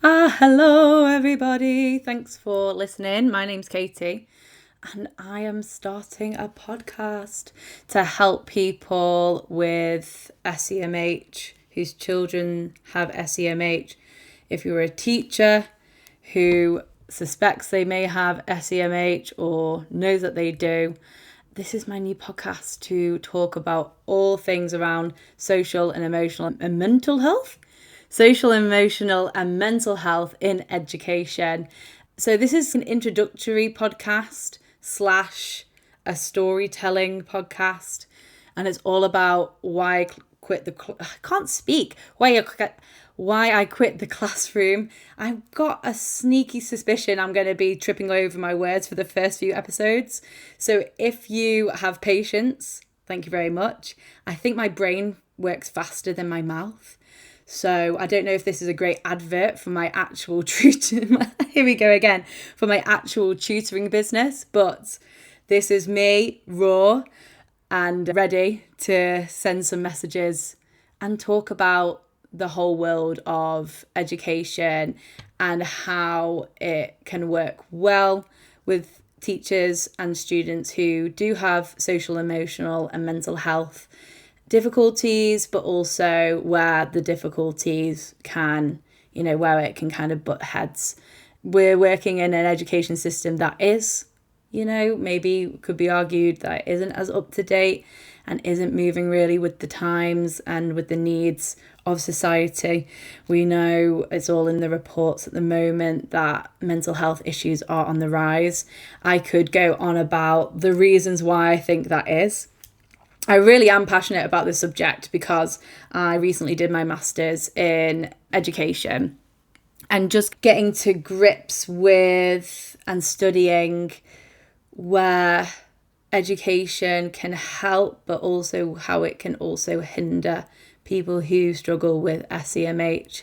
Hello everybody. Thanks for listening. My name's Katie and I am starting a podcast to help people with SEMH whose children have SEMH. If you're a teacher who suspects they may have SEMH or knows that they do, this is my new podcast to talk about all things around social and emotional and mental health. Social, emotional, and mental health in education. So this is an introductory podcast / a storytelling podcast, and it's all about why I quit the classroom. I've got a sneaky suspicion I'm going to be tripping over my words for the first few episodes. So if you have patience, thank you very much. I think my brain works faster than my mouth. So I don't know if this is a great advert for my actual tutoring. Here we go again, for my actual tutoring business. But this is me, raw and ready to send some messages and talk about the whole world of education and how it can work well with teachers and students who do have social, emotional, and mental health difficulties, but also where the difficulties can, where it can kind of butt heads. We're working in an education system that is, maybe could be argued that isn't as up to date and isn't moving really with the times and with the needs of society. We know it's all in the reports at the moment that mental health issues are on the rise. I could go on about the reasons why I think that is. I really am passionate about this subject because I recently did my master's in education, and just getting to grips with and studying where education can help, but also how it can also hinder people who struggle with SEMH.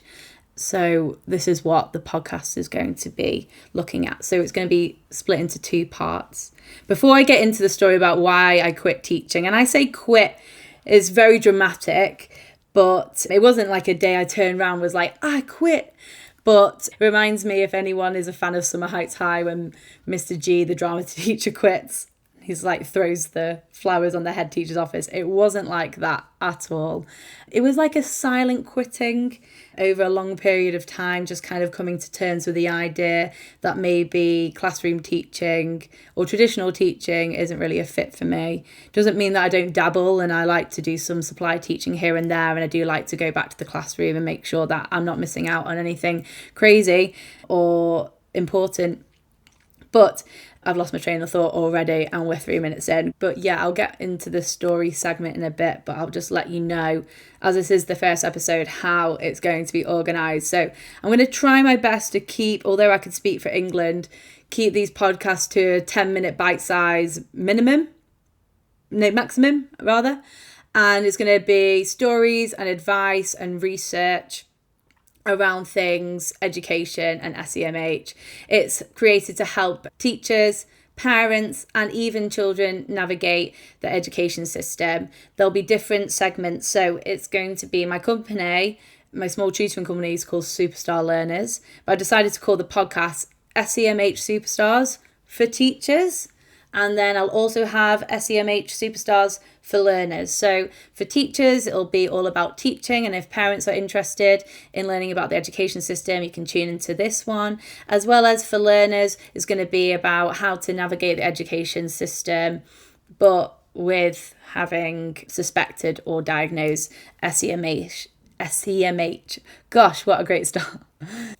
So this is what the podcast is going to be looking at. So it's going to be split into two parts. Before I get into the story about why I quit teaching, and I say quit is very dramatic, but it wasn't like a day I turned around and was like, I quit. But it reminds me, if anyone is a fan of Summer Heights High, when Mr. G, the drama teacher, quits. He's like throws the flowers on the head teacher's office. It wasn't like that at all. It was like a silent quitting over a long period of time, just kind of coming to terms with the idea that maybe classroom teaching or traditional teaching isn't really a fit for me. Doesn't mean that I don't dabble, and I like to do some supply teaching here and there, and I do like to go back to the classroom and make sure that I'm not missing out on anything crazy or important. But I've lost my train of thought already and we're 3 minutes in. But yeah, I'll get into the story segment in a bit, but I'll just let you know, as this is the first episode, how it's going to be organised. So I'm going to try my best to keep, although I could speak for England, keep these podcasts to a 10-minute bite-size maximum. And it's going to be stories and advice and research around things, education and SEMH. It's created to help teachers, parents and even children navigate the education system. There'll be different segments. So it's going to be my company, my small tutoring company is called Superstar Learners, but I decided to call the podcast SEMH Superstars for teachers. And then I'll also have SEMH Superstars for learners. So for teachers, it'll be all about teaching. And if parents are interested in learning about the education system, you can tune into this one. As well as for learners, it's going to be about how to navigate the education system, but with having suspected or diagnosed SEMH. Gosh, what a great start.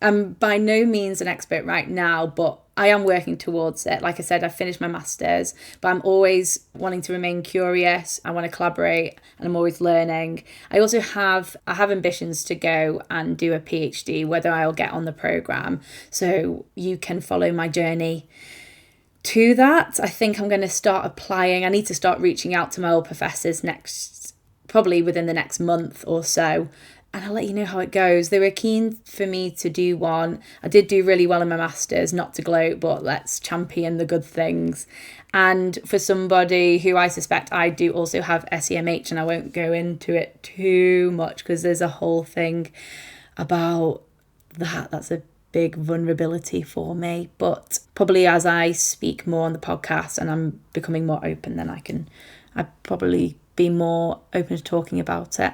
I'm by no means an expert right now, but I am working towards it. Like I said, I've finished my master's, but I'm always wanting to remain curious. I want to collaborate and I'm always learning. I have ambitions to go and do a PhD, whether I'll get on the programme. So you can follow my journey to that. I think I'm going to start applying. I need to start reaching out to my old professors probably within the next month or so. And I'll let you know how it goes. They were keen for me to do one. I did do really well in my master's, not to gloat, but let's champion the good things. And for somebody who I suspect I do also have SEMH, and I won't go into it too much because there's a whole thing about that's a big vulnerability for me. But probably as I speak more on the podcast and I'm becoming more open, then I'd probably be more open to talking about it.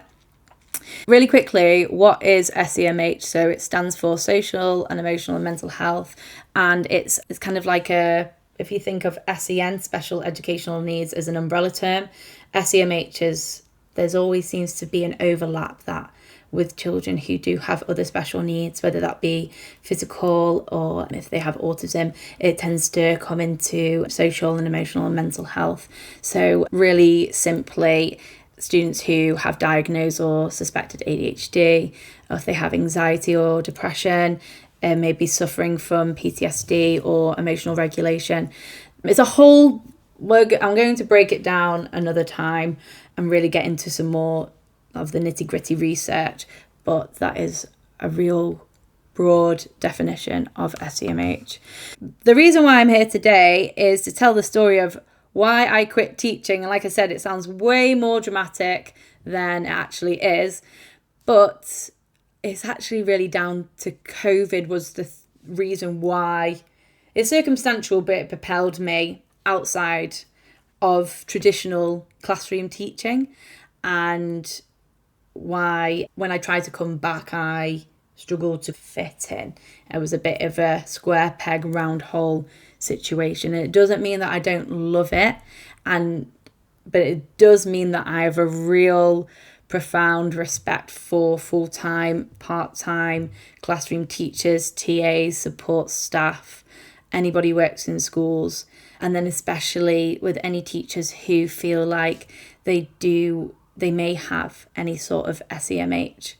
Really quickly, what is SEMH? So it stands for Social and Emotional and Mental Health, and it's kind of like if you think of SEN, Special Educational Needs, as an umbrella term, SEMH there's always seems to be an overlap that with children who do have other special needs, whether that be physical or if they have autism, it tends to come into social and emotional and mental health. So really simply, students who have diagnosed or suspected ADHD, or if they have anxiety or depression, maybe suffering from PTSD or emotional regulation. It's a whole, I'm going to break it down another time and really get into some more of the nitty-gritty research, but that is a real broad definition of SEMH. The reason why I'm here today is to tell the story of why I quit teaching. And like I said, it sounds way more dramatic than it actually is, but it's actually really down to COVID was the reason why. It's circumstantial, but it propelled me outside of traditional classroom teaching, and why when I tried to come back, I struggled to fit in. It was a bit of a square peg, round hole situation. And it doesn't mean that I don't love it, but it does mean that I have a real profound respect for full-time, part-time classroom teachers, TAs, support staff, anybody who works in schools, and then especially with any teachers who feel like they may have any sort of SEMH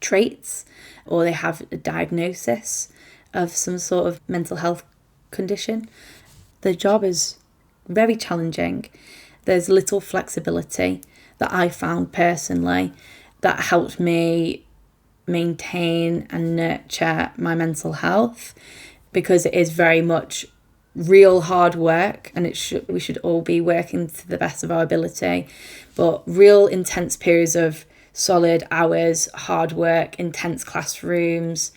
traits, or they have a diagnosis of some sort of mental health condition. The job is very challenging. There's little flexibility that I found personally that helped me maintain and nurture my mental health, because it is very much real hard work, and we should all be working to the best of our ability, but real intense periods of solid hours, hard work, intense classrooms,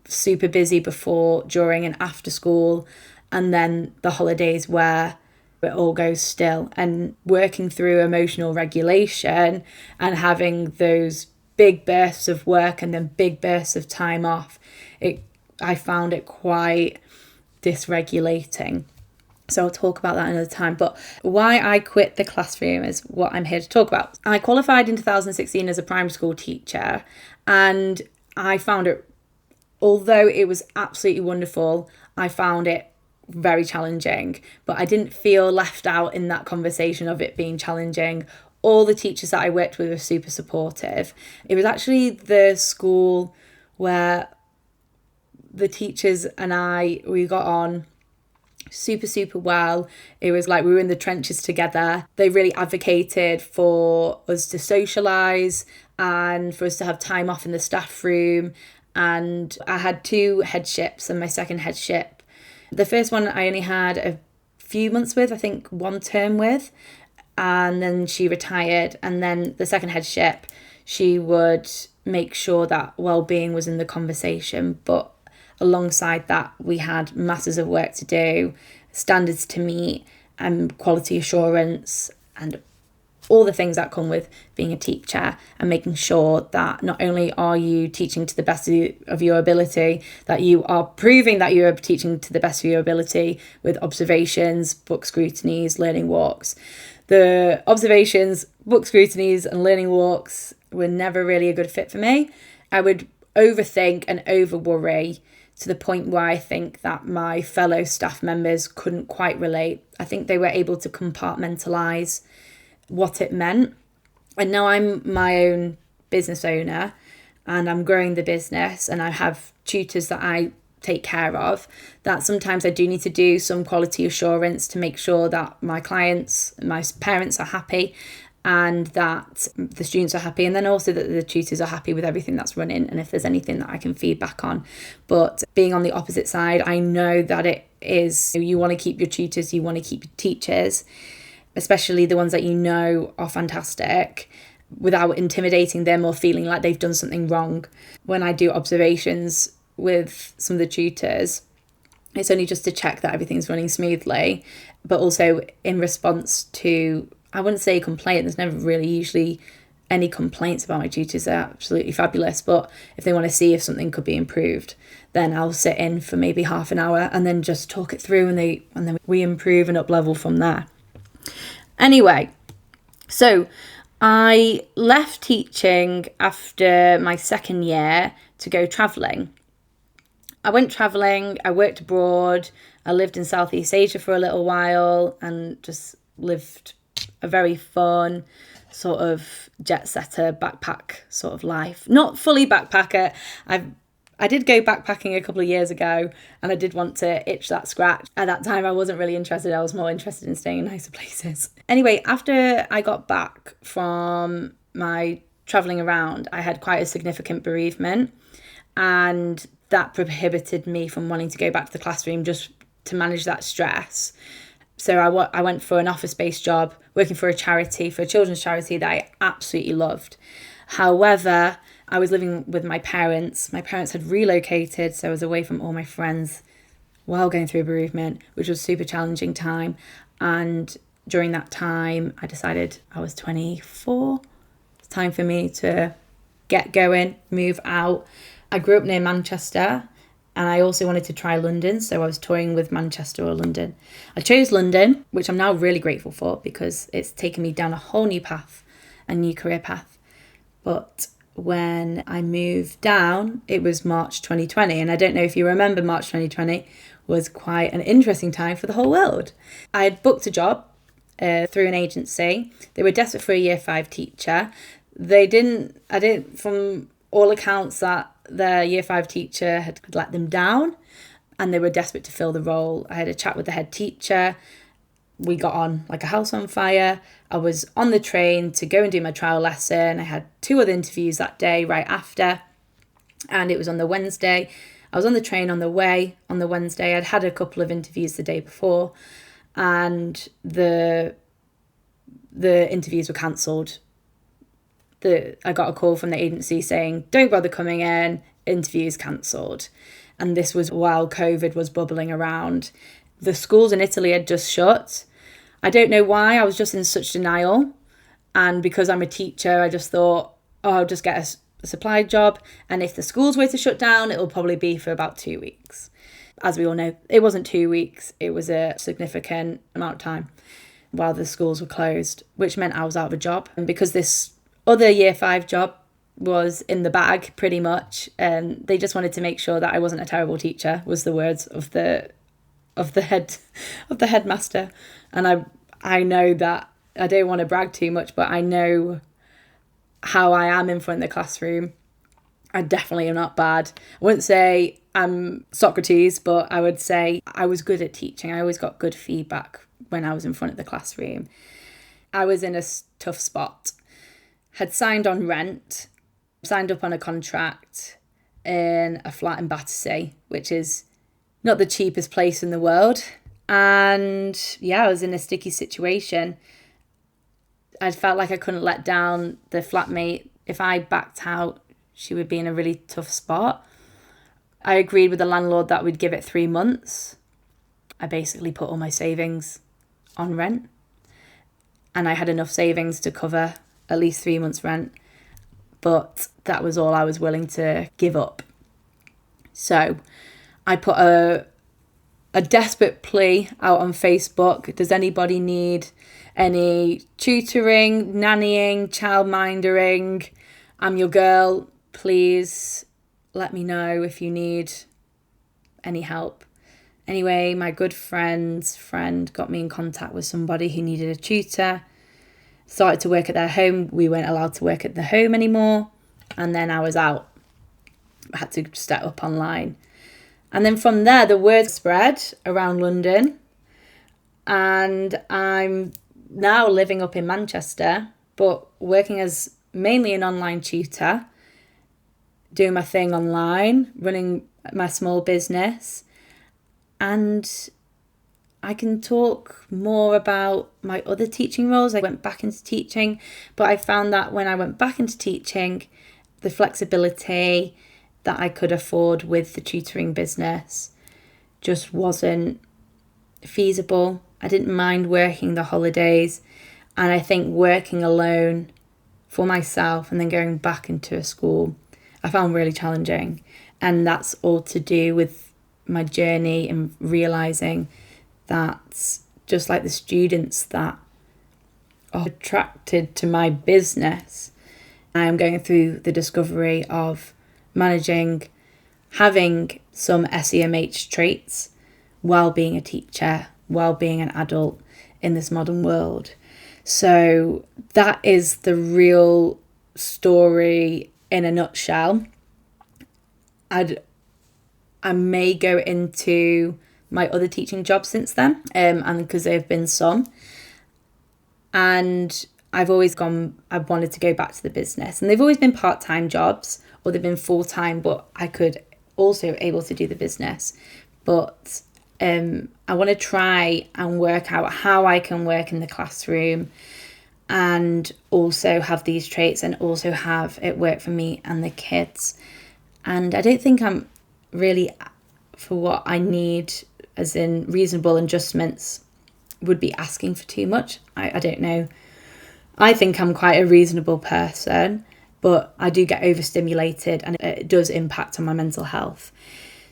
super busy before, during and after school, and then the holidays where it all goes still, and working through emotional regulation and having those big bursts of work and then big bursts of time off. I found it quite dysregulating. So I'll talk about that another time. But why I quit the classroom is what I'm here to talk about. I qualified in 2016 as a primary school teacher, and I found it, although it was absolutely wonderful, I found it very challenging, but I didn't feel left out in that conversation of it being challenging. All the teachers that I worked with were super supportive. It was actually the school where the teachers and we got on super well. It was like we were in the trenches together. They really advocated for us to socialise and for us to have time off in the staff room. And I had 2 headships, and my second headship, the first one I only had a few months with, I think 1 term with, and then she retired. And then the second headship, she would make sure that wellbeing was in the conversation, but alongside that, we had masses of work to do, standards to meet, and quality assurance, and all the things that come with being a teacher, and making sure that not only are you teaching to the best of your ability, that you are proving that you are teaching to the best of your ability with observations, book scrutinies, learning walks. The observations, book scrutinies, and learning walks were never really a good fit for me. I would overthink and over worry to the point where I think that my fellow staff members couldn't quite relate. I think they were able to compartmentalise what it meant. And now I'm my own business owner, and I'm growing the business, and I have tutors that I take care of, that sometimes I do need to do some quality assurance to make sure that my clients, my parents are happy, and that the students are happy, and then also that the tutors are happy with everything that's running, and if there's anything that I can feed back on. But being on the opposite side, I know that it is, you want to keep your tutors, you want to keep your teachers, especially the ones that you know are fantastic, without intimidating them or feeling like they've done something wrong. When I do observations with some of the tutors, it's only just to check that everything's running smoothly, but also in response to, I wouldn't say a complaint, there's never really usually any complaints about my tutors. They're absolutely fabulous, but if they want to see if something could be improved, then I'll sit in for maybe half an hour and then just talk it through, and then we improve and up level from there. Anyway, so I left teaching after my second year to go travelling. I went travelling, I worked abroad, I lived in Southeast Asia for a little while and just lived a very fun sort of jet setter backpack sort of life. Not fully backpacker. I did go backpacking a couple of years ago, and I did want to itch that scratch. At that time, I wasn't really interested. I was more interested in staying in nicer places. Anyway, after I got back from my travelling around, I had quite a significant bereavement, and that prohibited me from wanting to go back to the classroom just to manage that stress. So I went for an office-based job working for a charity, for a children's charity that I absolutely loved. However, I was living with my parents. My parents had relocated, so I was away from all my friends while going through bereavement, which was a super challenging time. And during that time, I decided I was 24. It's time for me to get going, move out. I grew up near Manchester, and I also wanted to try London, so I was toying with Manchester or London. I chose London, which I'm now really grateful for because it's taken me down a whole new path, a new career path. But when I moved down, it was March 2020, and I don't know if you remember, March 2020 was quite an interesting time for the whole world. I had booked a job through an agency. They were desperate for a year 5 teacher. From all accounts, that their year 5 teacher had let them down, and they were desperate to fill the role. I had a chat with the head teacher. We got on like a house on fire. I was on the train to go and do my trial lesson. I had 2 other interviews that day right after, and it was on the Wednesday. I was on the train on the way on the Wednesday. I'd had a couple of interviews the day before, and the interviews were cancelled. I got a call from the agency saying, don't bother coming in, interviews cancelled. And this was while COVID was bubbling around. The schools in Italy had just shut. I don't know why, I was just in such denial. And because I'm a teacher, I just thought, I'll just get a supply job. And if the schools were to shut down, it'll probably be for about 2 weeks. As we all know, it wasn't 2 weeks. It was a significant amount of time while the schools were closed, which meant I was out of a job. And because this other year 5 job was in the bag pretty much, and they just wanted to make sure that I wasn't a terrible teacher, was the words of the headmaster. And I know that I don't want to brag too much, but I know how I am in front of the classroom. I definitely am not bad. I wouldn't say I'm Socrates, but I would say I was good at teaching. I always got good feedback when I was in front of the classroom. I was in a tough spot. Had signed on rent, signed up on a contract in a flat in Battersea, which is not the cheapest place in the world. And yeah, I was in a sticky situation. I felt like I couldn't let down the flatmate. If I backed out, she would be in a really tough spot. I agreed with the landlord that we'd give it 3 months. I basically put all my savings on rent, and I had enough savings to cover at least 3 months rent, but that was all I was willing to give up. So I put a desperate plea out on Facebook. Does anybody need any tutoring, nannying, childmindering? I'm your girl. Please let me know if you need any help. Anyway, my good friend's friend got me in contact with somebody who needed a tutor. Started to work at their home. We weren't allowed to work at the home anymore. And then I was out. I had to step up online. And then from there, the word spread around London. And I'm now living up in Manchester, but working as mainly an online tutor, doing my thing online, running my small business. And I can talk more about my other teaching roles. I went back into teaching, but I found that when I went back into teaching, the flexibility that I could afford with the tutoring business just wasn't feasible. I didn't mind working the holidays, and I think working alone for myself and then going back into a school, I found really challenging. And that's all to do with my journey and realising that just like the students that are attracted to my business, I am going through the discovery of managing, having some SEMH traits while being a teacher, while being an adult in this modern world. So that is the real story in a nutshell. I may go into my other teaching jobs since then, and because there have been some. And I've wanted to go back to the business. And they've always been part-time jobs, or they've been full-time, but I could also able to do the business. But I want to try and work out how I can work in the classroom and also have these traits and also have it work for me and the kids. And I don't think I'm really, for what I need, as in reasonable adjustments, would be asking for too much. I don't know. I think I'm quite a reasonable person, but I do get overstimulated and it does impact on my mental health.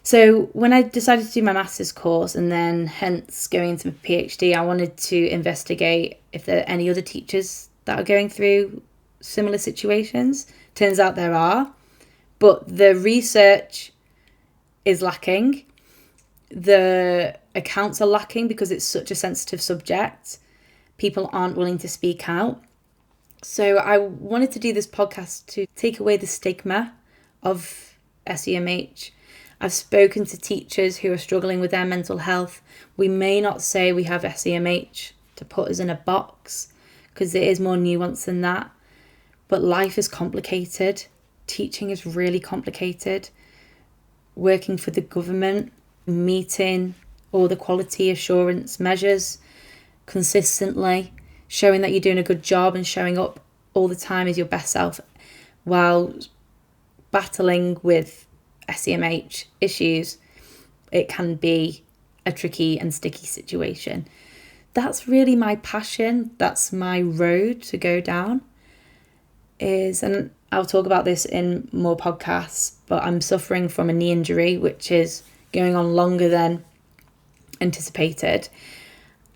So when I decided to do my master's course and then hence going into my PhD, I wanted to investigate if there are any other teachers that are going through similar situations. Turns out there are, but the research is lacking. The accounts are lacking because it's such a sensitive subject. People aren't willing to speak out. So I wanted to do this podcast to take away the stigma of SEMH. I've spoken to teachers who are struggling with their mental health. We may not say we have SEMH to put us in a box because it is more nuanced than that. But life is complicated. Teaching is really complicated. Working for the government, meeting all the quality assurance measures consistently, showing that you're doing a good job and showing up all the time as your best self while battling with SEMH issues, it can be a tricky and sticky situation. That's really my passion. That's my road to go down. And I'll talk about this in more podcasts, but I'm suffering from a knee injury, which is going on longer than anticipated.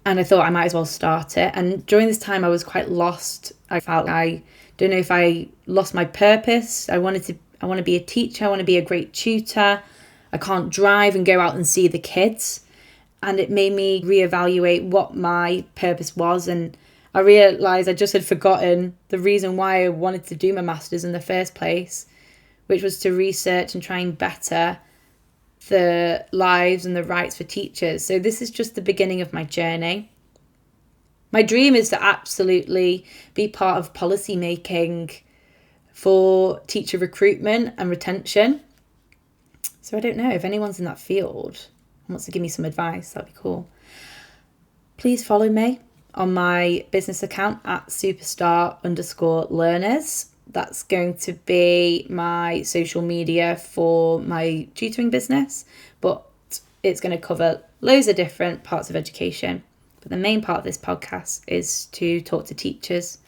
And I thought I might as well start it. And during this time, I was quite lost. I felt I don't know if I lost my purpose. I want to be a teacher. I want to be a great tutor. I can't drive and go out and see the kids. And it made me reevaluate what my purpose was. And I realised I just had forgotten the reason why I wanted to do my master's in the first place, which was to research and try and better the lives and the rights for teachers. So this is just the beginning of my journey. My dream is to absolutely be part of policy making for teacher recruitment and retention. So I don't know if anyone's in that field and wants to give me some advice, that'd be cool. Please follow me on my business account at superstar_learners. That's going to be my social media for my tutoring business, but it's going to cover loads of different parts of education. But the main part of this podcast is to talk to teachers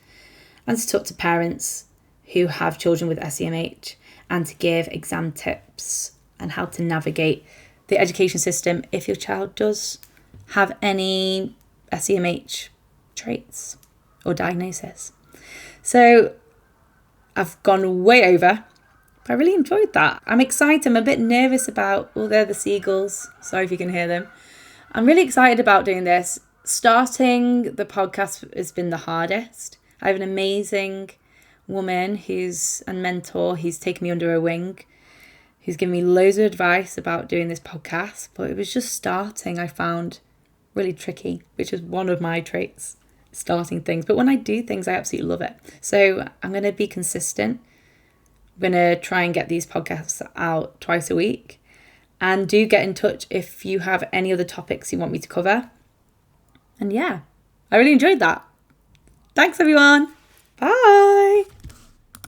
and to talk to parents who have children with SEMH and to give exam tips and how to navigate the education system if your child does have any SEMH traits or diagnosis. So I've gone way over, but I really enjoyed that. I'm excited. I'm a bit nervous about, they're the seagulls. Sorry if you can hear them. I'm really excited about doing this. Starting the podcast has been the hardest. I have an amazing woman and mentor who's taken me under her wing, who's given me loads of advice about doing this podcast, but it was just starting I found really tricky, which is one of my traits, starting things. But when I do things, I absolutely love it. So I'm going to be consistent. I'm going to try and get these podcasts out twice a week. And do get in touch if you have any other topics you want me to cover. And yeah, I really enjoyed that. Thanks, everyone. Bye.